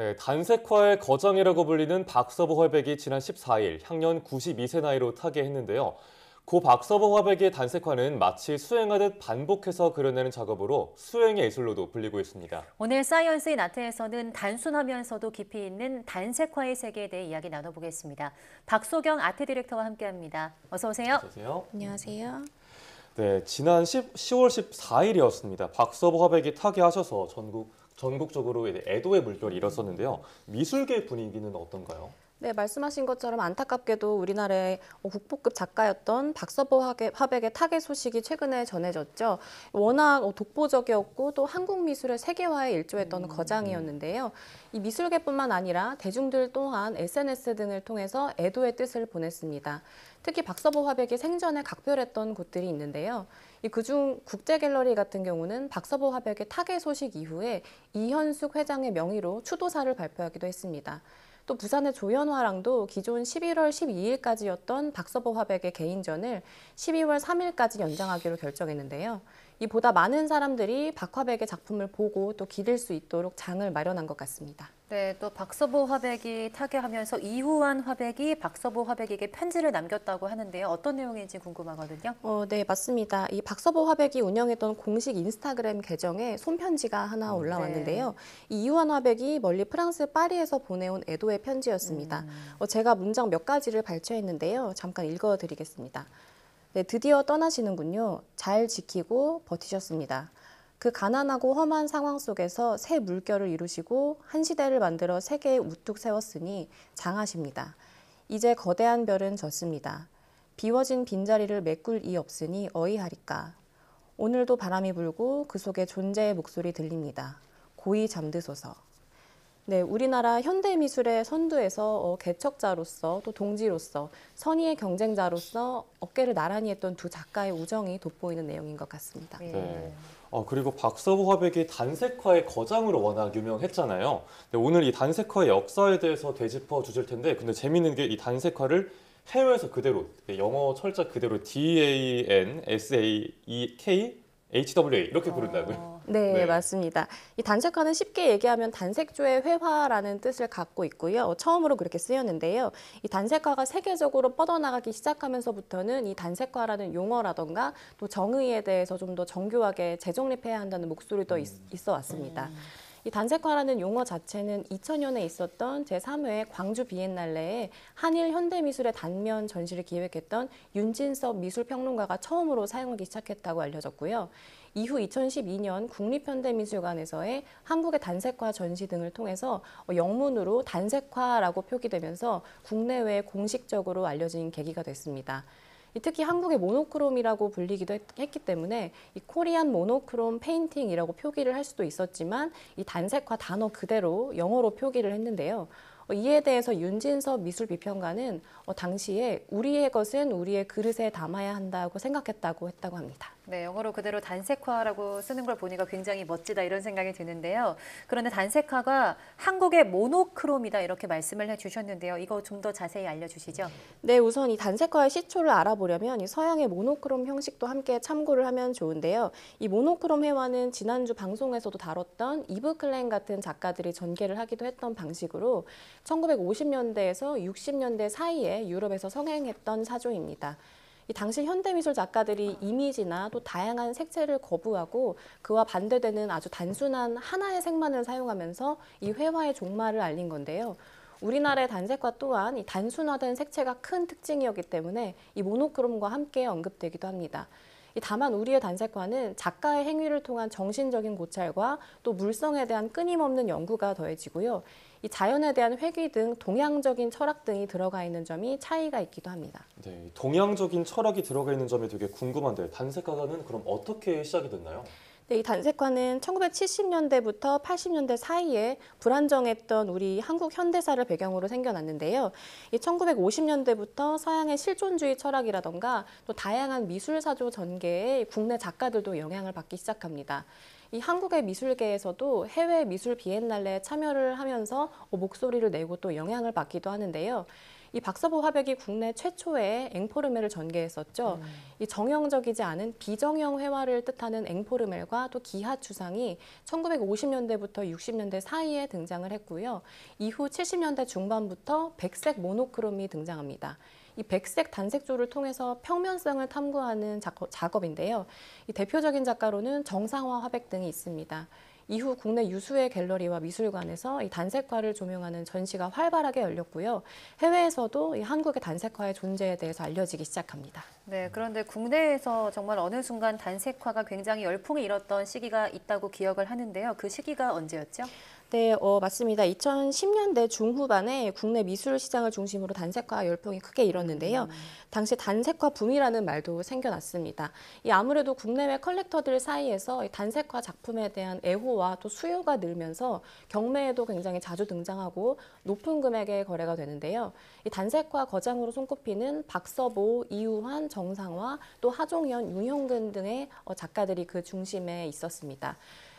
네, 단색화의 거장이라고 불리는 박서보 화백이 지난 14일 향년 92세 나이로 타계했는데요. 고 박서보 화백의 단색화는 마치 수행하듯 반복해서 그려내는 작업으로 수행의 예술로도 불리고 있습니다. 오늘 사이언스인 아트에서는 단순하면서도 깊이 있는 단색화의 세계에 대해 이야기 나눠보겠습니다. 박소경 아트 디렉터와 함께합니다. 어서 오세요. 어서오세요. 안녕하세요. 네, 지난 10월 14일이었습니다. 박서보 화백이 타계하셔서 전국적으로 애도의 물결이 일었었는데요. 미술계 분위기는 어떤가요? 네, 말씀하신 것처럼 안타깝게도 우리나라의 국보급 작가였던 박서보 화백의 타계 소식이 최근에 전해졌죠. 워낙 독보적이었고 또 한국 미술의 세계화에 일조했던 거장이었는데요. 이 미술계뿐만 아니라 대중들 또한 SNS 등을 통해서 애도의 뜻을 보냈습니다. 특히 박서보 화백이 생전에 각별했던 곳들이 있는데요. 그중 국제갤러리 같은 경우는 박서보 화백의 타계 소식 이후에 이현숙 회장의 명의로 추도사를 발표하기도 했습니다. 또 부산의 조연화랑도 기존 11월 12일까지였던 박서보 화백의 개인전을 12월 3일까지 연장하기로 결정했는데요. 이 보다 많은 사람들이 박 화백의 작품을 보고 또 기댈 수 있도록 장을 마련한 것 같습니다. 네, 또 박서보 화백이 타계하면서 이후한 화백이 박서보 화백에게 편지를 남겼다고 하는데요. 어떤 내용인지 궁금하거든요. 네, 맞습니다. 이 박서보 화백이 운영했던 공식 인스타그램 계정에 손편지가 하나 올라왔는데요. 네. 이 이후한 화백이 멀리 프랑스 파리에서 보내온 애도의 편지였습니다. 제가 문장 몇 가지를 발췌했는데요. 잠깐 읽어드리겠습니다. 네, 드디어 떠나시는군요. 잘 지키고 버티셨습니다. 그 가난하고 험한 상황 속에서 새 물결을 이루시고 한 시대를 만들어 세계에 우뚝 세웠으니 장하십니다. 이제 거대한 별은 졌습니다. 비워진 빈자리를 메꿀 이 없으니 어이하리까. 오늘도 바람이 불고 그 속에 존재의 목소리 들립니다. 고이 잠드소서. 네, 우리나라 현대미술의 선두에서 개척자로서 또 동지로서 선의의 경쟁자로서 어깨를 나란히 했던 두 작가의 우정이 돋보이는 내용인 것 같습니다. 네. 그리고 박서보 화백이 단색화의 거장으로 워낙 유명했잖아요. 네, 오늘 이 단색화의 역사에 대해서 되짚어 주실 텐데, 근데 재밌는 게 이 단색화를 해외에서 그대로, 영어 철자 그대로 DANSAEK HWA 이렇게 부른다고요? 네, 네. 맞습니다. 이 단색화는 쉽게 얘기하면 단색조의 회화라는 뜻을 갖고 있고요. 처음으로 그렇게 쓰였는데요. 이 단색화가 세계적으로 뻗어나가기 시작하면서부터는 이 단색화라는 용어라던가 또 정의에 대해서 좀 더 정교하게 재정립해야 한다는 목소리도 있어 왔습니다. 이 단색화라는 용어 자체는 2000년에 있었던 제3회 광주 비엔날레에 한일 현대미술의 단면 전시를 기획했던 윤진섭 미술평론가가 처음으로 사용하기 시작했다고 알려졌고요. 이후 2012년 국립현대미술관에서의 한국의 단색화 전시 등을 통해서 영문으로 단색화라고 표기되면서 국내외에 공식적으로 알려진 계기가 됐습니다. 특히 한국의 모노크롬이라고 불리기도 했기 때문에 이 코리안 모노크롬 페인팅이라고 표기를 할 수도 있었지만 이 단색화 단어 그대로 영어로 표기를 했는데요. 이에 대해서 윤진섭 미술비평가는 당시에 우리의 것은 우리의 그릇에 담아야 한다고 생각했다고 했다고 합니다. 네, 영어로 그대로 단색화라고 쓰는 걸 보니까 굉장히 멋지다 이런 생각이 드는데요. 그런데 단색화가 한국의 모노크롬이다 이렇게 말씀을 해주셨는데요. 이거 좀 더 자세히 알려주시죠. 네, 우선 이 단색화의 시초를 알아보려면 이 서양의 모노크롬 형식도 함께 참고를 하면 좋은데요. 이 모노크롬 회화는 지난주 방송에서도 다뤘던 이브 클랭 같은 작가들이 전개를 하기도 했던 방식으로 1950년대에서 60년대 사이에 유럽에서 성행했던 사조입니다. 이 당시 현대미술 작가들이 이미지나 또 다양한 색채를 거부하고 그와 반대되는 아주 단순한 하나의 색만을 사용하면서 이 회화의 종말을 알린 건데요. 우리나라의 단색화 또한 이 단순화된 색채가 큰 특징이었기 때문에 이 모노크롬과 함께 언급되기도 합니다. 다만 우리의 단색화는 작가의 행위를 통한 정신적인 고찰과 또 물성에 대한 끊임없는 연구가 더해지고요. 이 자연에 대한 회귀 등 동양적인 철학 등이 들어가 있는 점이 차이가 있기도 합니다. 네, 동양적인 철학이 들어가 있는 점이 되게 궁금한데 단색화는 그럼 어떻게 시작이 됐나요? 네, 이 단색화는 1970년대부터 80년대 사이에 불안정했던 우리 한국 현대사를 배경으로 생겨났는데요. 이 1950년대부터 서양의 실존주의 철학이라던가 또 다양한 미술사조 전개에 국내 작가들도 영향을 받기 시작합니다. 이 한국의 미술계에서도 해외 미술 비엔날레에 참여를 하면서 목소리를 내고 또 영향을 받기도 하는데요. 이 박서보 화백이 국내 최초의 앵포르멜을 전개했었죠. 이 정형적이지 않은 비정형 회화를 뜻하는 앵포르멜과 또 기하 추상이 1950년대부터 60년대 사이에 등장을 했고요. 이후 70년대 중반부터 백색 모노크롬이 등장합니다. 이 백색 단색조를 통해서 평면성을 탐구하는 작업인데요. 이 대표적인 작가로는 정상화 화백 등이 있습니다. 이후 국내 유수의 갤러리와 미술관에서 이 단색화를 조명하는 전시가 활발하게 열렸고요. 해외에서도 이 한국의 단색화의 존재에 대해서 알려지기 시작합니다. 네, 그런데 국내에서 정말 어느 순간 단색화가 굉장히 열풍이 일었던 시기가 있다고 기억을 하는데요. 그 시기가 언제였죠? 네, 맞습니다. 2010년대 중후반에 국내 미술 시장을 중심으로 단색화 열풍이 크게 일었는데요. 당시 단색화 붐이라는 말도 생겨났습니다. 이 아무래도 국내외 컬렉터들 사이에서 이 단색화 작품에 대한 애호와 또 수요가 늘면서 경매에도 굉장히 자주 등장하고 높은 금액의 거래가 되는데요. 이 단색화 거장으로 손꼽히는 박서보, 이우환, 정상화, 또 하종현, 윤형근 등의 작가들이 그 중심에 있었습니다.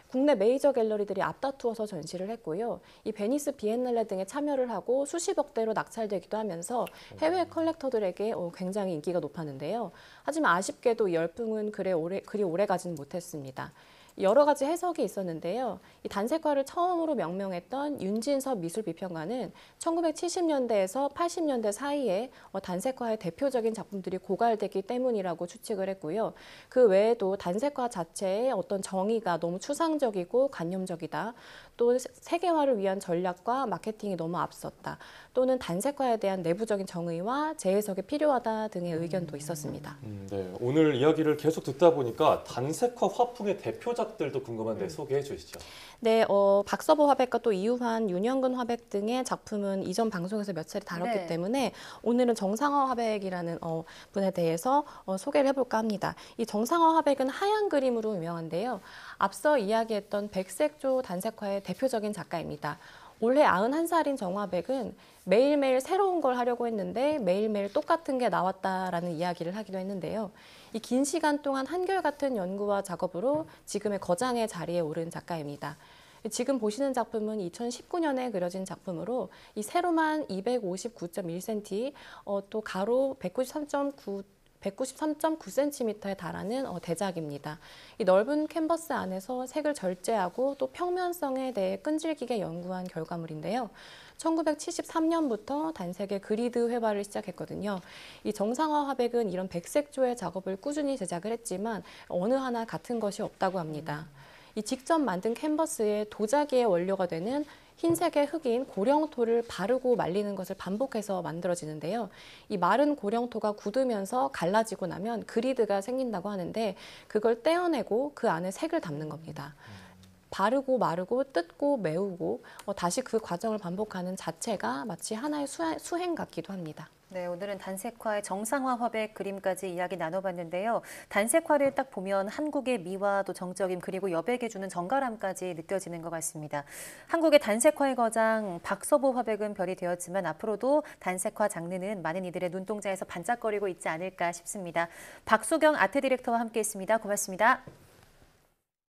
국내 메이저 갤러리들이 앞다투어서 전시를 했고요. 이 베니스 비엔날레 등에 참여를 하고 수십억 대로 낙찰되기도 하면서 해외 컬렉터들에게 굉장히 인기가 높았는데요. 하지만 아쉽게도 이 열풍은 그리 오래 가지는 못했습니다. 여러 가지 해석이 있었는데요. 이 단색화를 처음으로 명명했던 윤진섭 미술비평가는 1970년대에서 80년대 사이에 단색화의 대표적인 작품들이 고갈됐기 때문이라고 추측을 했고요. 그 외에도 단색화 자체의 어떤 정의가 너무 추상적이고 관념적이다. 또 세계화를 위한 전략과 마케팅이 너무 앞섰다. 또는 단색화에 대한 내부적인 정의와 재해석이 필요하다 등의 의견도 있었습니다. 네, 오늘 이야기를 계속 듣다 보니까 단색화 화풍의 대표작들도 궁금한데 소개해 주시죠. 네, 박서보 화백과 또 이우환, 윤형근 화백 등의 작품은 이전 방송에서 몇 차례 다뤘기 네. 때문에 오늘은 정상화 화백이라는 분에 대해서 소개를 해볼까 합니다. 이 정상화 화백은 하얀 그림으로 유명한데요. 앞서 이야기했던 백색조 단색화의 대표적인 작가입니다. 올해 91살인 정화백은 매일매일 새로운 걸 하려고 했는데 매일매일 똑같은 게 나왔다라는 이야기를 하기도 했는데요. 이 긴 시간 동안 한결같은 연구와 작업으로 지금의 거장의 자리에 오른 작가입니다. 지금 보시는 작품은 2019년에 그려진 작품으로 이 세로만 259.1cm, 또 가로 193.9cm에 달하는 대작입니다. 이 넓은 캔버스 안에서 색을 절제하고 또 평면성에 대해 끈질기게 연구한 결과물인데요. 1973년부터 단색의 그리드 회화를 시작했거든요. 이 정상화 화백은 이런 백색조의 작업을 꾸준히 제작을 했지만 어느 하나 같은 것이 없다고 합니다. 이 직접 만든 캔버스에 도자기의 원료가 되는 흰색의 흑인 고령토를 바르고 말리는 것을 반복해서 만들어지는데요. 이 마른 고령토가 굳으면서 갈라지고 나면 그리드가 생긴다고 하는데 그걸 떼어내고 그 안에 색을 담는 겁니다. 바르고 마르고 뜯고 메우고 다시 그 과정을 반복하는 자체가 마치 하나의 수행 같기도 합니다. 네, 오늘은 단색화의 정상화 화백 그림까지 이야기 나눠봤는데요. 단색화를 딱 보면 한국의 미와 또 정적임 그리고 여백에 주는 정갈함까지 느껴지는 것 같습니다. 한국의 단색화의 거장 박서보 화백은 별이 되었지만 앞으로도 단색화 장르는 많은 이들의 눈동자에서 반짝거리고 있지 않을까 싶습니다. 박소경 아트 디렉터와 함께했습니다. 고맙습니다.